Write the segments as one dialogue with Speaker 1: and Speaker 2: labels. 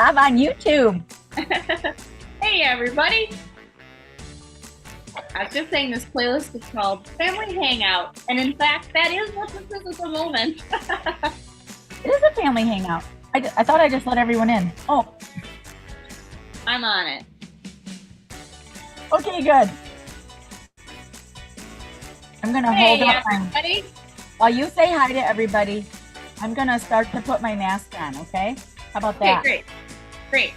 Speaker 1: I'm on YouTube.
Speaker 2: Hey everybody! I was just saying this playlist is called Family Hangout, and in fact, that is what this is at the moment.
Speaker 1: It is a family hangout. I thought I just let everyone in. Oh,
Speaker 2: I'm on it.
Speaker 1: okay, good. I'm gonna hold up
Speaker 2: everybody.
Speaker 1: while you say hi to everybody. I'm gonna start to put my mask on. Okay? How about that?
Speaker 2: Okay, great.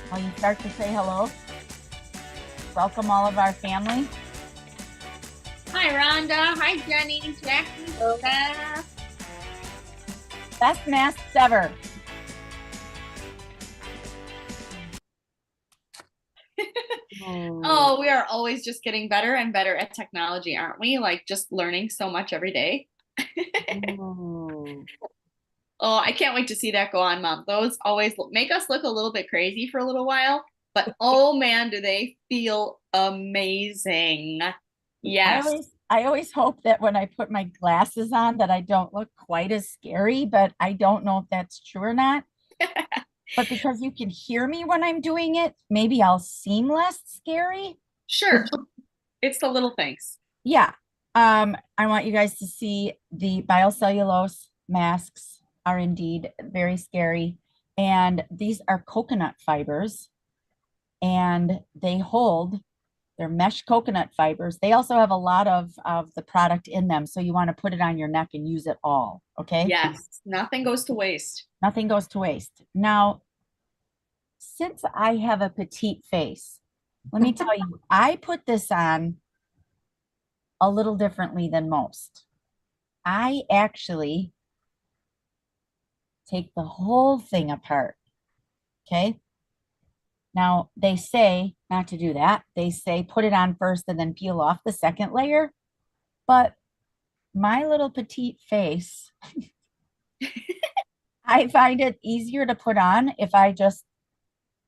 Speaker 1: While you start to say hello, welcome all of our family.
Speaker 2: Hi Rhonda. Hi Jenny. Jackie. Lola.
Speaker 1: Best masks ever.
Speaker 2: Oh, we are always just getting better and better at technology, aren't we? Like just learning so much every day. Oh, I can't wait to see that go on, Mom. Those always make us look a little bit crazy for a little while, but oh man, do they feel amazing. Yes.
Speaker 1: I always hope that when I put my glasses on that I don't look quite as scary, but I don't know if that's true or not. But because you can hear me when I'm doing it, maybe I'll seem less scary.
Speaker 2: Sure. It's the little things.
Speaker 1: Yeah. I want you guys to see the biocellulose masks are indeed very scary. And these are coconut fibers and they're mesh coconut fibers. They also have a lot of the product in them. So you want to put it on your neck and use it all. Okay.
Speaker 2: Yes. Nothing goes to waste.
Speaker 1: Nothing goes to waste. Now, since I have a petite face, let me tell you, I put this on a little differently than most. I actually take the whole thing apart. Okay. Now, they say not to do that. They say put it on first and then peel off the second layer. But my little petite face, I find it easier to put on if I just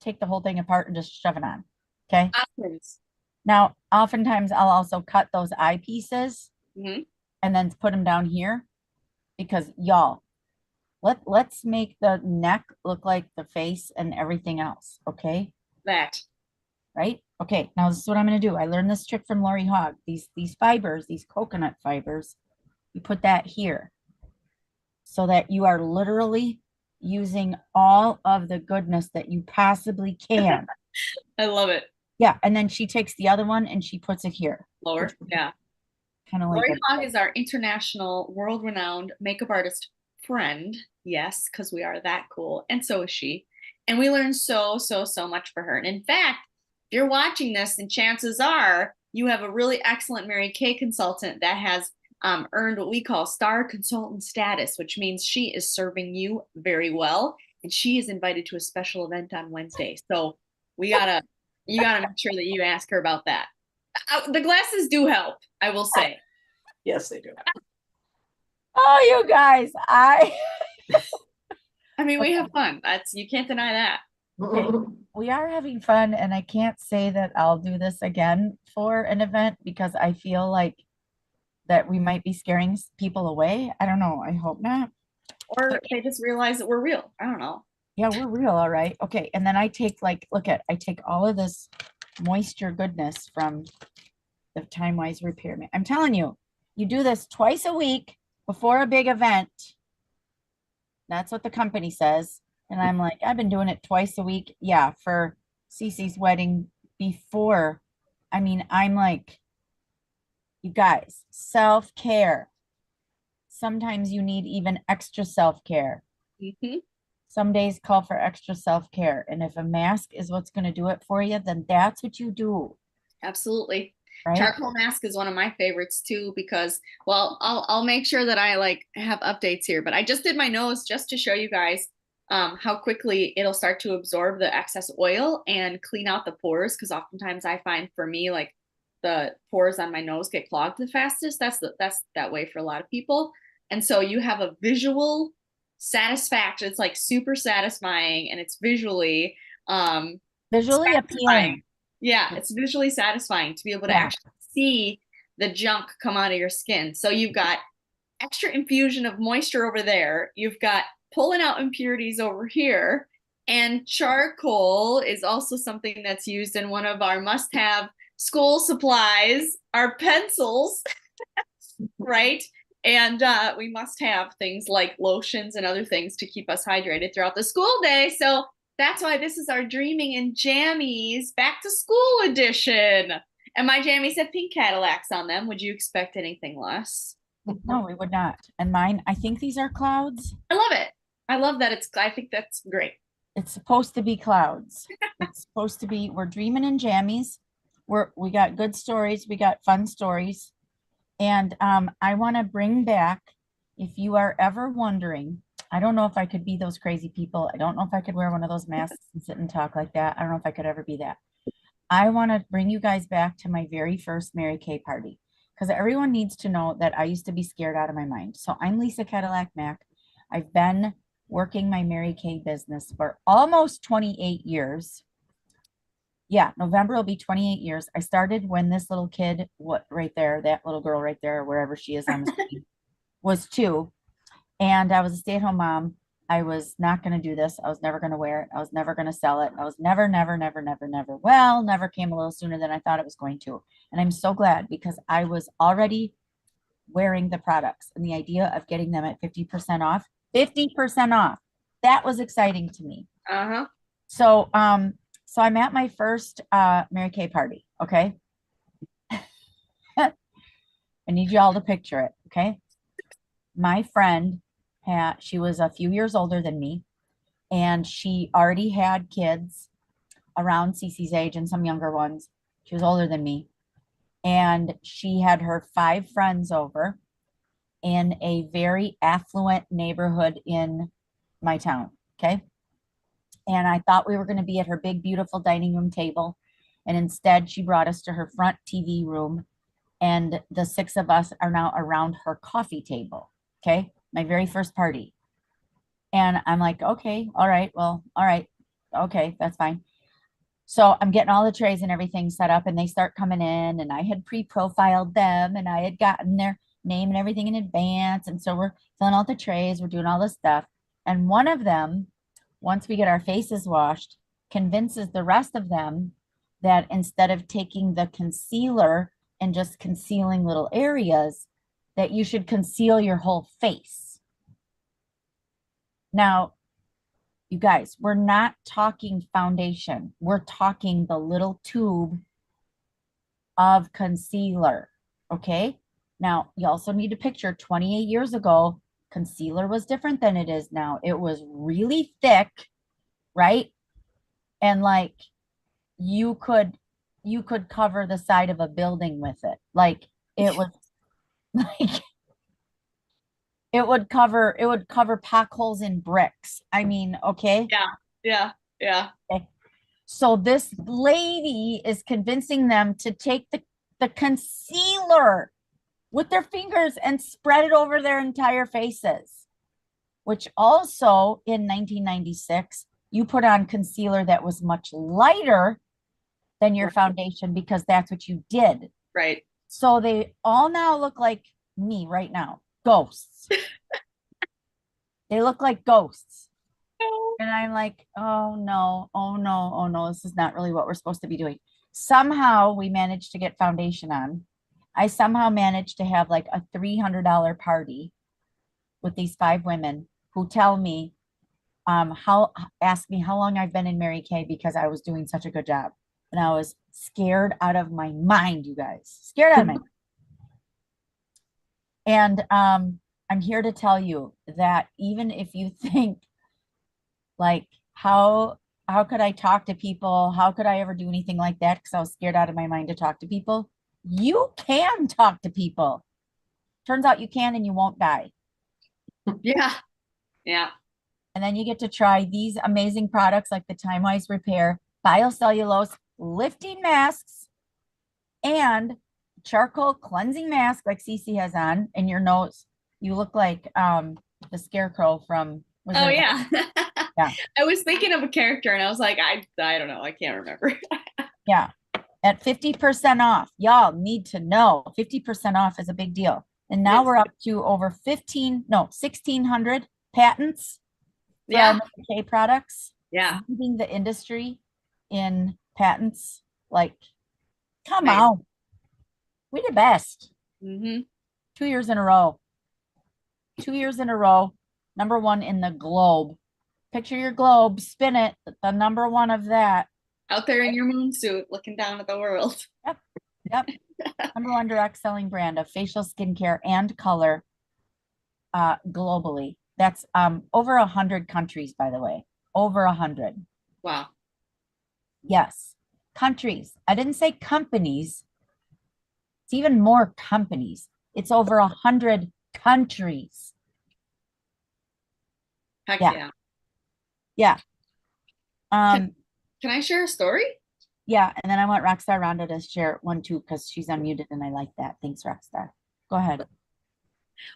Speaker 1: take the whole thing apart and just shove it on. Okay.
Speaker 2: Options.
Speaker 1: Now, oftentimes I'll also cut those eyepieces
Speaker 2: Mhm.
Speaker 1: and then put them down here because y'all, let's make the neck look like the face and everything else. Okay.
Speaker 2: That.
Speaker 1: Right. Okay. Now this is what I'm going to do. I learned this trick from Lori Hogg. These fibers, these coconut fibers, you put that here so that you are literally using all of the goodness that you possibly can.
Speaker 2: I love it.
Speaker 1: Yeah. And then she takes the other one and she puts it here.
Speaker 2: Lower. Yeah.
Speaker 1: Kind of like
Speaker 2: Lori
Speaker 1: a,
Speaker 2: Hogg is our international, world-renowned makeup artist friend. Yes, because we are that cool. And so is she. And we learn so much for her. And in fact, if you're watching this, and chances are you have a really excellent Mary Kay consultant that has earned what we call star consultant status, which means she is serving you very well. And she is invited to a special event on Wednesday. So you gotta make sure that you ask her about that. The glasses do help, I will say.
Speaker 3: Yes, they do.
Speaker 1: oh, you guys,
Speaker 2: I mean, we have fun. That's you can't deny that.
Speaker 1: okay, we are having fun, and I can't say that I'll do this again for an event because I feel like that we might be scaring people away. I don't know. I hope not.
Speaker 2: Or they just realize that we're real. I don't know.
Speaker 1: Yeah, we're real, all right. Okay, and then I take I take all of this moisture goodness from the Time Wise Repair. I'm telling you, you do this twice a week before a big event. That's what the company says. And I'm like, I've been doing it twice a week. Yeah, for Cece's wedding before. I mean, I'm like, you guys, self-care. Sometimes you need even extra self-care.
Speaker 2: Mm-hmm.
Speaker 1: Some days call for extra self-care. And if a mask is what's going to do it for you, then that's what you do.
Speaker 2: Absolutely.
Speaker 1: Right?
Speaker 2: Charcoal mask is one of my favorites too because, well, I'll make sure that I like have updates here. But I just did my nose just to show you guys how quickly it'll start to absorb the excess oil and clean out the pores. Because oftentimes I find for me like the pores on my nose get clogged the fastest. That's that way for a lot of people. And so you have a visual satisfaction. It's like super satisfying and it's
Speaker 1: Visually appealing.
Speaker 2: yeah, it's visually satisfying to be able to
Speaker 1: Yeah.
Speaker 2: actually see the junk come out of your skin. So you've got extra infusion of moisture over there. You've got pulling out impurities over here. And charcoal is also something that's used in one of our must-have school supplies, our pencils, right? And we must have things like lotions and other things to keep us hydrated throughout the school day. So that's why this is our Dreaming in Jammies back to school edition. And my jammies have pink Cadillacs on them. Would you expect anything less?
Speaker 1: No, we would not. And mine, I think these are clouds.
Speaker 2: I love it. I love that I think that's great.
Speaker 1: It's supposed to be clouds. It's supposed to be, we're dreaming in jammies. We got good stories. We got fun stories. And I want to bring back, if you are ever wondering, I don't know if I could be those crazy people. I don't know if I could wear one of those masks and sit and talk like that. I don't know if I could ever be that. I want to bring you guys back to my very first Mary Kay party because everyone needs to know that I used to be scared out of my mind. So I'm Lisa Cadillac Mack. I've been working my Mary Kay business for almost 28 years. Yeah, November will be 28 years. I started when this little kid, what right there, that little girl right there, wherever she is on the screen, was 2. And I was a stay-at-home mom. I was not going to do this. I was never going to wear it. I was never going to sell it. I was never, never, never, never, never. Well, never came a little sooner than I thought it was going to. And I'm so glad because I was already wearing the products and the idea of getting them at 50% off, 50% off. That was exciting to me.
Speaker 2: Uh-huh.
Speaker 1: So I'm at my first Mary Kay party, okay? I need you all to picture it, okay? My friend she was a few years older than me, and she already had kids around Cece's age and some younger ones. She was older than me. And she had her 5 friends over in a very affluent neighborhood in my town, okay? And I thought we were going to be at her big, beautiful dining room table. And instead, she brought us to her front TV room. And the 6 of us are now around her coffee table. Okay. My very first party. And I'm like, okay, all right, well, all right. Okay, that's fine. So I'm getting all the trays and everything set up, and they start coming in, and I had pre-profiled them, and I had gotten their name and everything in advance. And so we're filling out the trays, we're doing all this stuff. And one of them, once we get our faces washed, convinces the rest of them that instead of taking the concealer and just concealing little areas, that you should conceal your whole face. Now, you guys, we're not talking foundation. We're talking the little tube of concealer. Okay. Now, you also need to picture 28 years ago, concealer was different than it is now. It was really thick, right? And like you could cover the side of a building with it. Like it was like it would cover potholes in bricks. I mean, okay.
Speaker 2: Yeah. Yeah. Yeah.
Speaker 1: Okay. So this lady is convincing them to take the concealer with their fingers and spread it over their entire faces, which also in 1996, you put on concealer that was much lighter than your foundation because that's what you did.
Speaker 2: Right.
Speaker 1: So they all now look like me right now, ghosts. They look like ghosts. And I'm like, oh no, oh no, oh no, this is not really what we're supposed to be doing. Somehow we managed to get foundation on. I somehow managed to have like a $300 party with these 5 women who tell me, ask me how long I've been in Mary Kay because I was doing such a good job. And I was scared out of my mind, you guys, scared out of my mind. And I'm here to tell you that even if you think like, how could I talk to people? How could I ever do anything like that? Because I was scared out of my mind to talk to people. You can talk to people. Turns out you can and you won't die.
Speaker 2: Yeah. Yeah.
Speaker 1: And then you get to try these amazing products like the TimeWise Repair Biocellulose Lifting Masks and charcoal cleansing mask like Cece has on in your nose. You look like the scarecrow from
Speaker 2: Oh yeah.
Speaker 1: Yeah.
Speaker 2: I was thinking of a character and I was like, I don't know. I can't remember.
Speaker 1: Yeah. At 50% off. Y'all need to know 50% off is a big deal. And now we're up to over 1,600 patents for our
Speaker 2: Yeah.
Speaker 1: Mary Kay products.
Speaker 2: Yeah.
Speaker 1: leading the industry in patents. Like, come
Speaker 2: Nice.
Speaker 1: on, we the best.
Speaker 2: Hmm.
Speaker 1: 2 years in a row. 2 years in a row. Number one in the globe. Picture your globe, spin it, the number one of that.
Speaker 2: Out there in your moon suit, looking down at the world.
Speaker 1: Yep. Yep. Number one direct selling brand of facial skincare and color globally. That's over 100 countries, by the way. Over 100.
Speaker 2: Wow.
Speaker 1: Yes. Countries. I didn't say companies. It's even more companies. It's over 100 countries.
Speaker 2: Heck
Speaker 1: Yeah.
Speaker 2: yeah.
Speaker 1: Yeah.
Speaker 2: Can,
Speaker 1: Um,
Speaker 2: can I share a story?
Speaker 1: yeah. And then I want Rockstar Rhonda to share one too, because she's unmuted and I like that. Thanks, Rockstar. Go ahead.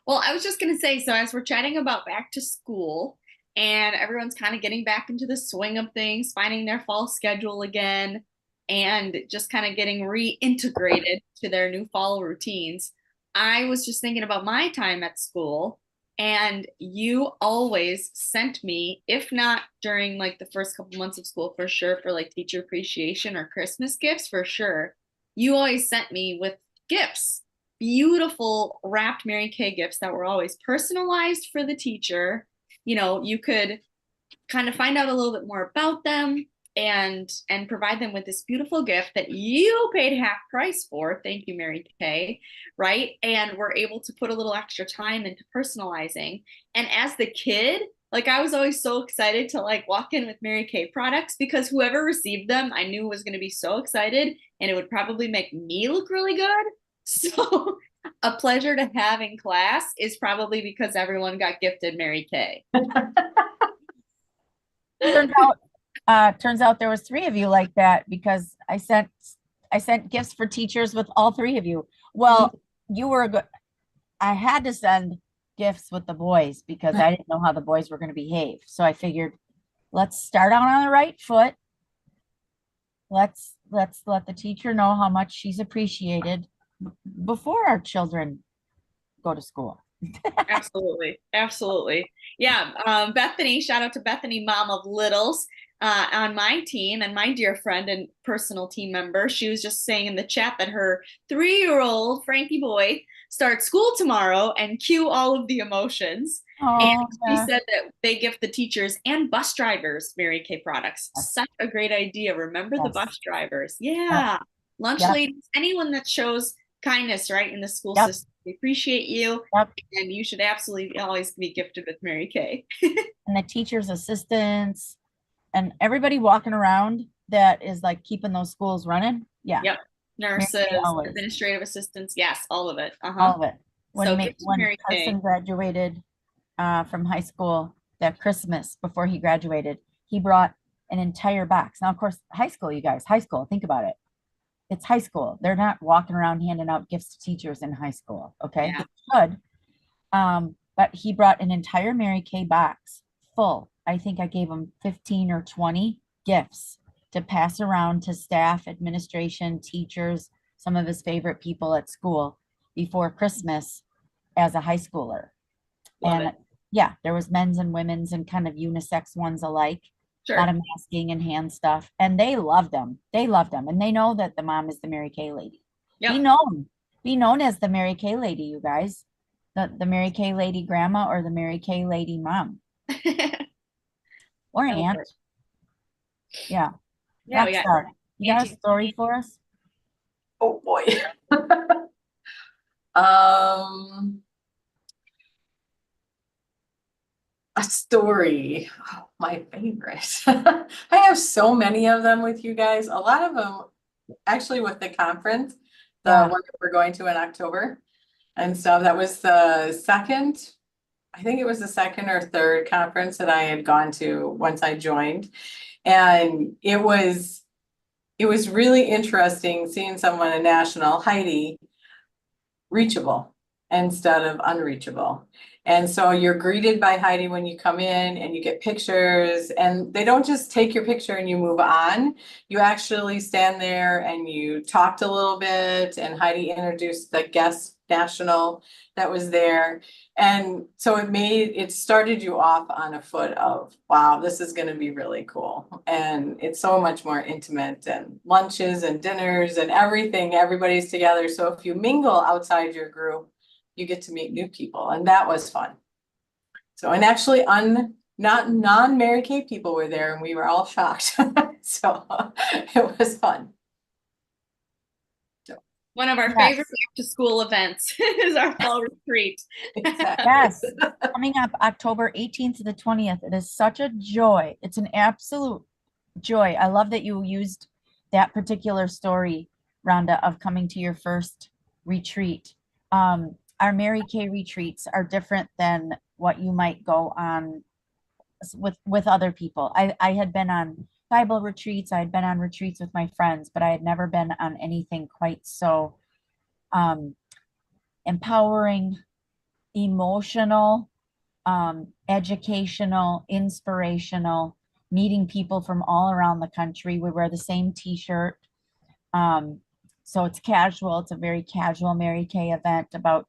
Speaker 2: Well, I was just going to say, so as we're chatting about back to school and everyone's kind of getting back into the swing of things, finding their fall schedule again, and just kind of getting reintegrated to their new fall routines, I was just thinking about my time at school. And you always sent me, if not during like the first couple months of school for sure, for like teacher appreciation or Christmas gifts for sure, you always sent me with gifts, beautiful wrapped Mary Kay gifts that were always personalized for the teacher. You know, you could kind of find out a little bit more about them and provide them with this beautiful gift that you paid half price for. Thank you, Mary Kay. Right? And we're able to put a little extra time into personalizing. And as the kid, like I was always so excited to like walk in with Mary Kay products because whoever received them, I knew was going to be so excited and it would probably make me look really good. So a pleasure to have in class is probably because everyone got gifted Mary Kay.
Speaker 1: Turns out there was three of you like that because I sent gifts for teachers with all three of you. Well, you were a good. I had to send gifts with the boys because I didn't know how the boys were going to behave. So I figured, let's start out on the right foot. Let's let the teacher know how much she's appreciated before our children go to school.
Speaker 2: Absolutely. Absolutely. Yeah. Bethany, shout out to Bethany, mom of littles, on my team and my dear friend and personal team member. She was just saying in the chat that her 3-year-old Frankie boy starts school tomorrow and cue all of the emotions. And
Speaker 1: Oh,
Speaker 2: she
Speaker 1: yeah.
Speaker 2: said that they gift the teachers and bus drivers Mary Kay products. Such a great idea. Remember the
Speaker 1: Yes.
Speaker 2: bus drivers.
Speaker 1: Yep.
Speaker 2: Yeah. Lunch
Speaker 1: Yep.
Speaker 2: ladies, anyone that shows kindness, right, in the school
Speaker 1: Yep.
Speaker 2: system. We appreciate you
Speaker 1: Yep.
Speaker 2: and you should absolutely always be gifted with Mary Kay.
Speaker 1: And the teachers' assistants and everybody walking around that is like keeping those schools running. Yeah.
Speaker 2: Yep.
Speaker 1: Mary Kay
Speaker 2: Nurses,
Speaker 1: always.
Speaker 2: administrative assistants, yes, all of it.
Speaker 1: All
Speaker 2: Uh-huh.
Speaker 1: of it.
Speaker 2: So
Speaker 1: When
Speaker 2: gift to
Speaker 1: when
Speaker 2: Mary Kay.
Speaker 1: Carson graduated from high school, that Christmas before he graduated, he brought an entire box. Now, of course, high school, you guys, high school, think about it. It's high school. They're not walking around handing out gifts to teachers in high school. Okay.
Speaker 2: Yeah.
Speaker 1: They should. But he brought an entire Mary Kay box full. I think I gave him 15 or 20 gifts to pass around to staff, administration, teachers, some of his favorite people at school before Christmas as a high schooler.
Speaker 2: Love
Speaker 1: And
Speaker 2: it.
Speaker 1: yeah, there was men's and women's and kind of unisex ones alike. A lot
Speaker 2: Sure.
Speaker 1: of masking and hand stuff. And they loved them. They loved them. And they know that the mom is the Mary Kay lady. Be
Speaker 2: Yep.
Speaker 1: known. Be known as the Mary Kay lady, you guys. The Mary Kay lady grandma or the Mary Kay lady mom or
Speaker 2: I love
Speaker 1: aunt.
Speaker 2: it.
Speaker 1: Yeah.
Speaker 2: Yeah, we got
Speaker 1: Rockstar. You got a
Speaker 2: Auntie.
Speaker 1: story for us?
Speaker 3: Oh boy. Um, a story. Oh, my favorite. I have so many of them with you guys. A lot of them actually with the conference, the
Speaker 1: Yeah.
Speaker 3: one that we're going to in October. And so that was the second, I think it was the second or third conference that I had gone to once I joined. And it was really interesting seeing someone a national, Heidi, reachable instead of unreachable. And so you're greeted by Heidi when you come in and you get pictures, and they don't just take your picture and you move on. You actually stand there and you talked a little bit, and Heidi introduced the guest national that was there. And so it started you off on a foot of, wow, this is gonna be really cool. And it's so much more intimate, and lunches and dinners and everything, everybody's together. So if you mingle outside your group, you get to meet new people, and that was fun. So, and actually not non-Mary Kay people were there, and we were all shocked. So it was fun.
Speaker 2: One of our
Speaker 1: Yes.
Speaker 2: favorite back to school events is our fall retreat.
Speaker 3: Exactly.
Speaker 1: Yes, coming up October 18th to the 20th. It is such a joy. It's an absolute joy. I love that you used that particular story, Rhonda, of coming to your first retreat. Our Mary Kay retreats are different than what you might go on with other people. I had been on Bible retreats, I had been on retreats with my friends, but I had never been on anything quite so empowering, emotional, educational, inspirational, meeting people from all around the country. We wear the same t-shirt. So it's casual. It's a very casual Mary Kay event, about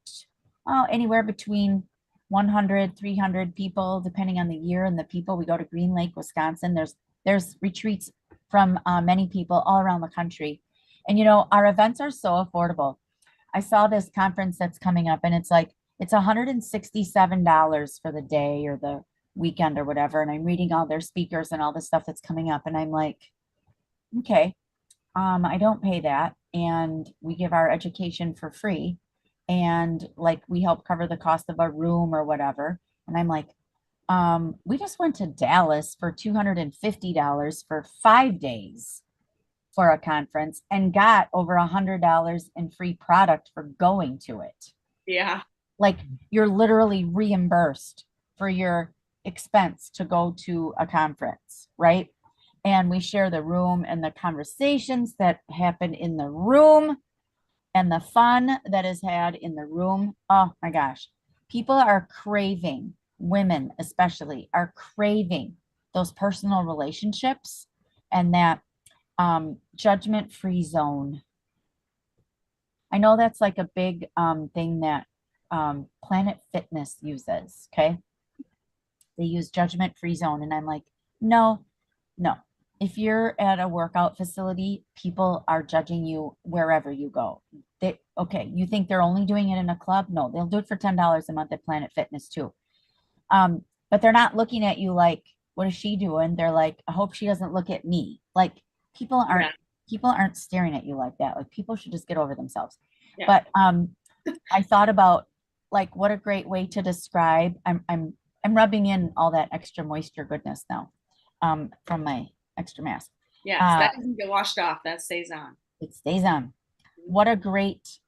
Speaker 1: anywhere between 100, 300 people, depending on the year and the people. We go to Green Lake, Wisconsin. There's retreats from many people all around the country. And our events are so affordable. I saw this conference that's coming up, and it's $167 for the day or the weekend or whatever. And I'm reading all their speakers and all the stuff that's coming up, and I'm like, okay, I don't pay that, and we give our education for free, and like we help cover the cost of a room or whatever. And I'm like, we just went to Dallas for $250 for 5 days for a conference and got over $100 in free product for going to it.
Speaker 2: Yeah.
Speaker 1: Like, you're literally reimbursed for your expense to go to a conference, right? And we share the room, and the conversations that happen in the room and the fun that is had in the room. Oh my gosh. People are craving, women especially, are craving those personal relationships and that judgment-free zone. I know that's like a big thing that Planet Fitness uses, okay? They use judgment-free zone, and I'm like, no. If you're at a workout facility, people are judging you wherever you go. Okay, you think they're only doing it in a club? No, they'll do it for $10 a month at Planet Fitness too. But they're not looking at you like, what is she doing? They're like, I hope she doesn't look at me. Like, people aren't staring at you like that. Like, people should just get over themselves. Yeah. But I thought about, like, what a great way to describe. I'm rubbing in all that extra moisture goodness now from my extra mask.
Speaker 2: Yes, that doesn't get washed off. That stays on. It
Speaker 1: stays on. What a great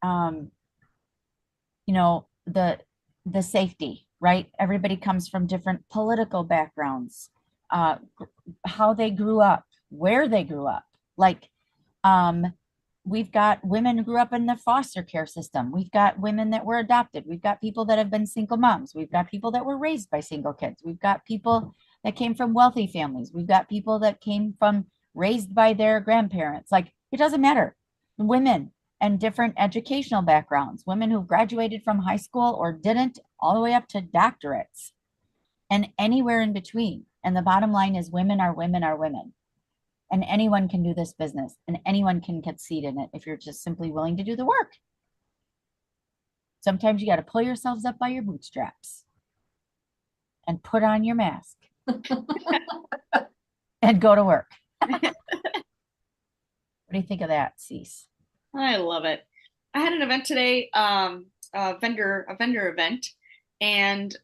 Speaker 1: the safety, right? Everybody comes from different political backgrounds, how they grew up, where they grew up. Like, we've got women who grew up in the foster care system. We've got women that were adopted. We've got people that have been single moms. We've got people that were raised by single kids. We've got people that came from wealthy families. We've got people that came from raised by their grandparents. Like, it doesn't matter. Women and different educational backgrounds, women who graduated from high school or didn't, all the way up to doctorates and anywhere in between. And the bottom line is, women are women are women. And anyone can do this business, and anyone can succeed in it if you're just simply willing to do the work. Sometimes you got to pull yourselves up by your bootstraps and put on your mask and go to work. What do you think of that, Cease?
Speaker 2: I love it. I had an event today, a vendor event, and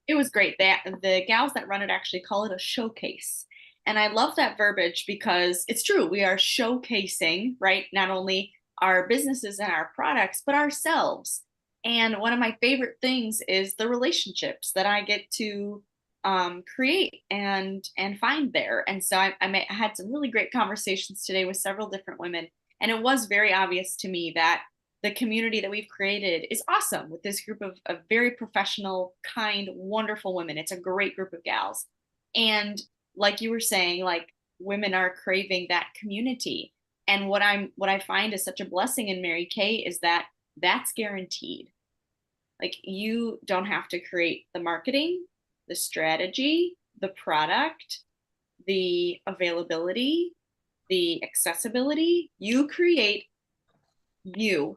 Speaker 2: it was great. The gals that run it actually call it a showcase. And I love that verbiage because it's true. We are showcasing, right? Not only our businesses and our products, but ourselves. And one of my favorite things is the relationships that I get to create and find there. And so I had some really great conversations today with several different women. And it was very obvious to me that the community that we've created is awesome with this group of very professional, kind, wonderful women. It's a great group of gals. And like you were saying, like, women are craving that community. And what I find is such a blessing in Mary Kay is that that's guaranteed. Like you don't have to create the marketing, the strategy, the product, the availability, the accessibility. You create you,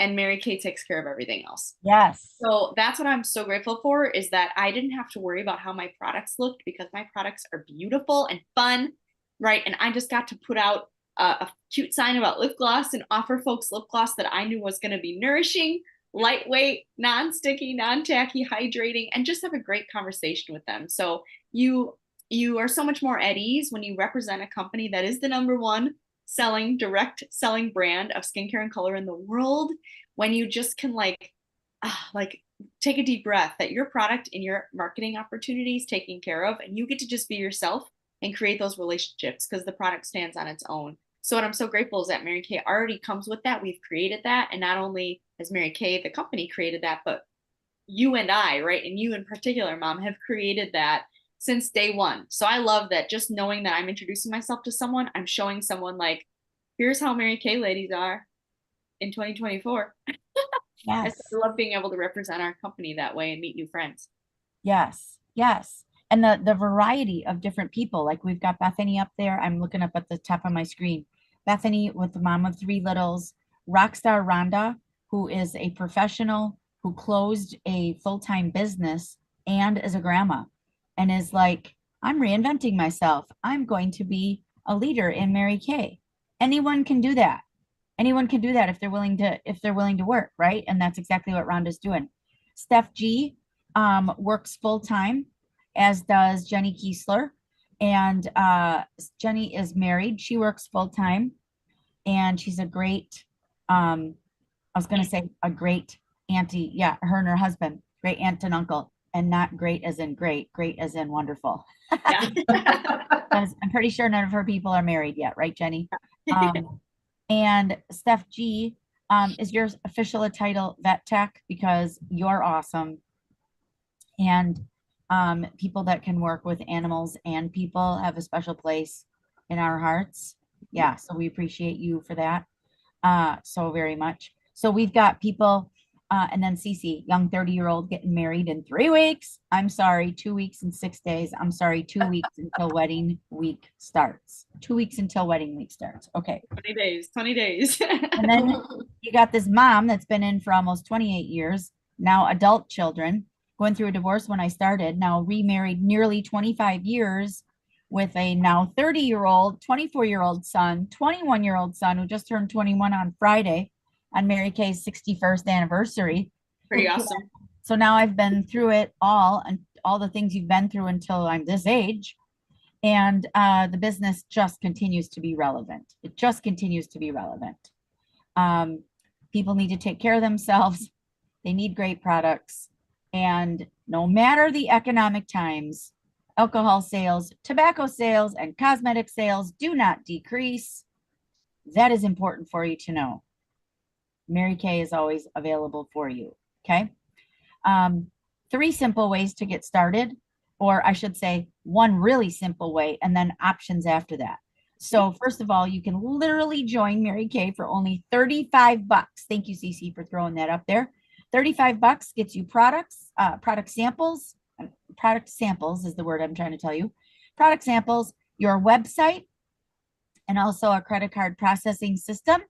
Speaker 2: and Mary Kay takes care of everything else.
Speaker 1: Yes.
Speaker 2: So that's what I'm so grateful for, is that I didn't have to worry about how my products looked, because my products are beautiful and fun, right? And I just got to put out a cute sign about lip gloss and offer folks lip gloss that I knew was going to be nourishing, lightweight, non-sticky, non-tacky, hydrating, and just have a great conversation with them. So you are so much more at ease when you represent a company that is the number one direct selling brand of skincare and color in the world, when you just can like take a deep breath that your product and your marketing opportunities taken care of, and you get to just be yourself and create those relationships because the product stands on its own. So what I'm so grateful is that Mary Kay already comes with that. We've created that, and not only has Mary Kay the company created that, but you and I, right, and you in particular, Mom, have created that since day one. So I love that, just knowing that I'm introducing myself to someone, I'm showing someone like, here's how Mary Kay ladies are in 2024.
Speaker 1: Yes.
Speaker 2: I love being able to represent our company that way and meet new friends.
Speaker 1: Yes. Yes. And the variety of different people, like we've got Bethany up there. I'm looking up at the top of my screen. Bethany with the mom of three littles, Rockstar Rhonda, who is a professional who closed a full-time business and is a grandma and is like, I'm reinventing myself. I'm going to be a leader in Mary Kay. Anyone can do that. Anyone can do that if they're willing to work, right? And that's exactly what Rhonda's doing. Steph G works full time, as does Jenny Kiesler. And Jenny is married. She works full time, and she's a great, I was going to say a great auntie. Yeah, her and her husband, great aunt and uncle, and not great as in great, great as in wonderful.
Speaker 2: Yeah.
Speaker 1: I'm pretty sure none of her people are married yet, right, Jenny? And Steph G, is your official title vet tech? Because you're awesome. And people that can work with animals and people have a special place in our hearts. Yeah, so we appreciate you for that so very much. So we've got people, and then Cece, young 30-year-old getting married in 3 weeks. I'm sorry, 2 weeks and 6 days. I'm sorry, 2 weeks until wedding week starts. 2 weeks until wedding week starts. Okay.
Speaker 2: 20 days, 20 days.
Speaker 1: And then you got this mom that's been in for almost 28 years, now adult children, going through a divorce when I started, now remarried nearly 25 years with a now 30-year-old, 24-year-old son, 21-year-old son who just turned 21 on Friday on Mary Kay's 61st anniversary.
Speaker 2: Pretty awesome.
Speaker 1: So now I've been through it all, and all the things you've been through until I'm this age. And the business just continues to be relevant. It just continues to be relevant. People need to take care of themselves. They need great products. And no matter the economic times, alcohol sales, tobacco sales, and cosmetic sales do not decrease. That is important for you to know. Mary Kay is always available for you. Okay. 3 simple ways to get started, or I should say 1 really simple way, and then options after that. So first of all, you can literally join Mary Kay for only 35 bucks. Thank you, Cece, for throwing that up there. 35 bucks gets you products, product samples. Product samples is the word I'm trying to tell you. Product samples, your website, and also a credit card processing system.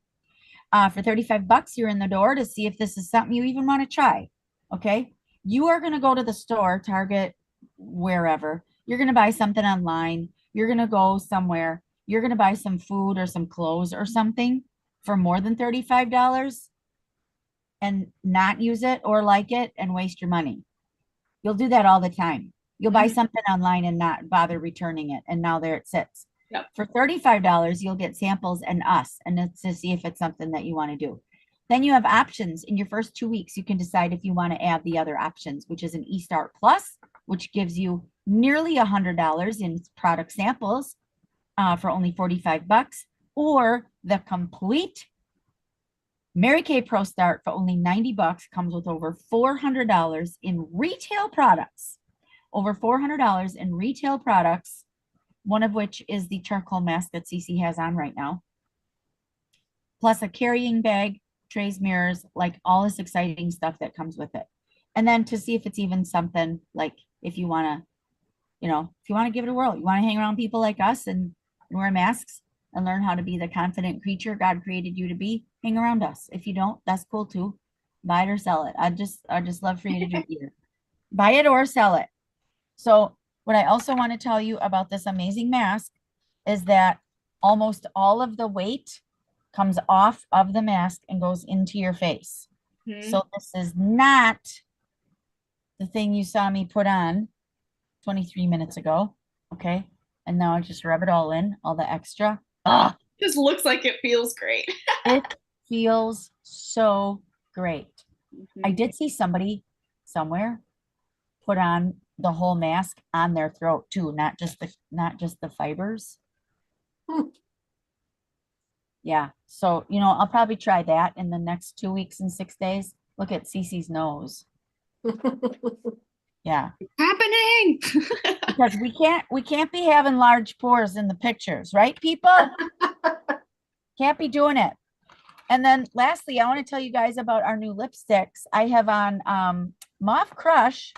Speaker 1: For 35 bucks, you're in the door to see if this is something you even want to try. Okay. You are going to go to the store, Target, wherever. You're going to buy something online. You're going to go somewhere. You're going to buy some food or some clothes or something for more than $35 and not use it or like it and waste your money. You'll do that all the time. You'll buy something online and not bother returning it. And now there it sits.
Speaker 2: Yep.
Speaker 1: For $35, you'll get samples and us, and it's to see if it's something that you want to do. Then you have options. In your first 2 weeks, you can decide if you want to add the other options, which is an eStart Plus, which gives you nearly $100 in product samples for only 45 bucks, or the complete Mary Kay Pro Start for only 90 bucks, comes with over $400 in retail products. Over $400 in retail products, one of which is the charcoal mask that Cece has on right now, plus a carrying bag, trays, mirrors, like all this exciting stuff that comes with it. And then to see if it's even something like if you want to, if you want to give it a whirl, you want to hang around people like us and wear masks and learn how to be the confident creature God created you to be, hang around us. If you don't, that's cool too. Buy it or sell it. I just love for you to do either. Buy it or sell it. So what I also want to tell you about this amazing mask is that almost all of the weight comes off of the mask and goes into your face.
Speaker 2: Mhm.
Speaker 1: So this is not the thing you saw me put on 23 minutes ago. Okay. And now I just rub it all in, all the extra. Ah,
Speaker 2: Just looks like it feels great.
Speaker 1: it feels so great. I
Speaker 2: Mhm.
Speaker 1: did see somebody somewhere put on the whole mask on their throat too, not just the fibers.
Speaker 3: Hmm.
Speaker 1: Yeah. So, I'll probably try that in the next 2 weeks and 6 days. Look at Cece's nose. Yeah.
Speaker 2: Happening.
Speaker 1: Because we can't be having large pores in the pictures, right, people? Can't be doing it. And then lastly, I want to tell you guys about our new lipsticks. I have on Mauve Crush.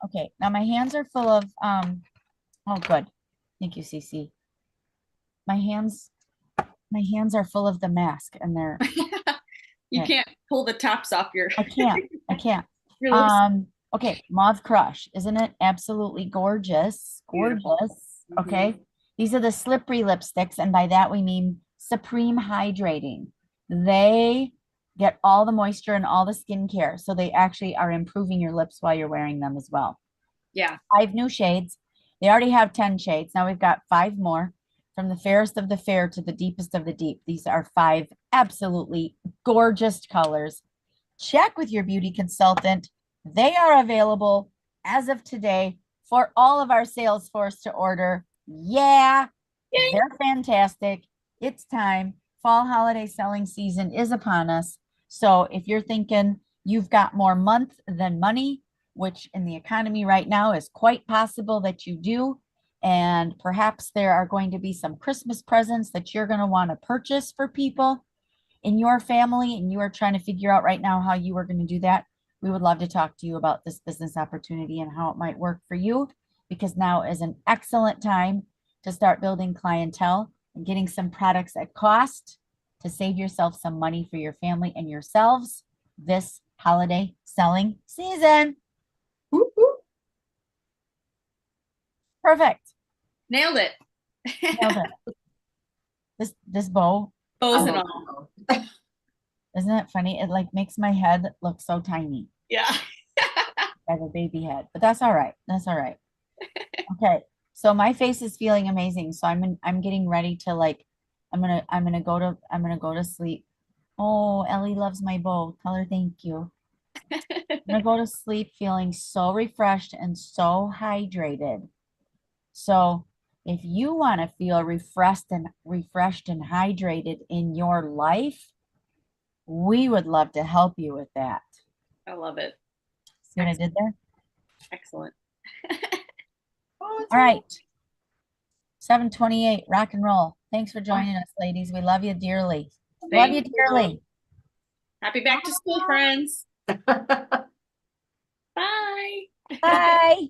Speaker 1: Okay, now my hands are full of oh good. Thank you, Cece. My hands are full of the mask and they're
Speaker 2: You
Speaker 1: okay.
Speaker 2: can't pull the tops off your
Speaker 1: I can't.
Speaker 2: your lips.
Speaker 1: Okay, Mauve Crush. Isn't it absolutely gorgeous?
Speaker 2: Beautiful.
Speaker 1: Gorgeous. Okay. These are the slippery lipsticks, and by that we mean supreme hydrating. They get all the moisture and all the skincare, so they actually are improving your lips while you're wearing them as well.
Speaker 2: Yeah.
Speaker 1: 5 new shades. They already have 10 shades. Now we've got 5 more, from the fairest of the fair to the deepest of the deep. These are 5 absolutely gorgeous colors. Check with your beauty consultant. They are available as of today for all of our sales force to order. Yeah,
Speaker 2: Yay.
Speaker 1: they're fantastic. It's time. Fall holiday selling season is upon us. So if you're thinking you've got more month than money, which in the economy right now is quite possible that you do, and perhaps there are going to be some Christmas presents that you're going to want to purchase for people in your family, and you are trying to figure out right now how you are going to do that, we would love to talk to you about this business opportunity and how it might work for you, because now is an excellent time to start building clientele and getting some products at cost to save yourself some money for your family and yourselves this holiday selling season.
Speaker 3: Whoop, whoop.
Speaker 1: Perfect.
Speaker 2: Nailed it.
Speaker 1: Nailed it. This bow,
Speaker 2: Bows and all.
Speaker 1: isn't it funny? It like makes my head look so tiny.
Speaker 2: Yeah.
Speaker 1: I have a baby head, but that's all right. That's all right. Okay. So my face is feeling amazing. So I'm getting ready to I'm gonna go to sleep. Oh, Ellie loves my bow. Tell her thank you. I'm gonna go to sleep feeling so refreshed and so hydrated. So if you want to feel refreshed and hydrated in your life, we would love to help you with that.
Speaker 2: I love it.
Speaker 1: See what I did there?
Speaker 2: Excellent.
Speaker 3: Oh,
Speaker 1: All right. 7:28, rock and roll. Thanks for joining us, ladies. We love you dearly. Love you
Speaker 2: Thank
Speaker 1: dearly.
Speaker 2: Happy back to school, friends. Bye.
Speaker 3: it's-
Speaker 1: Bye.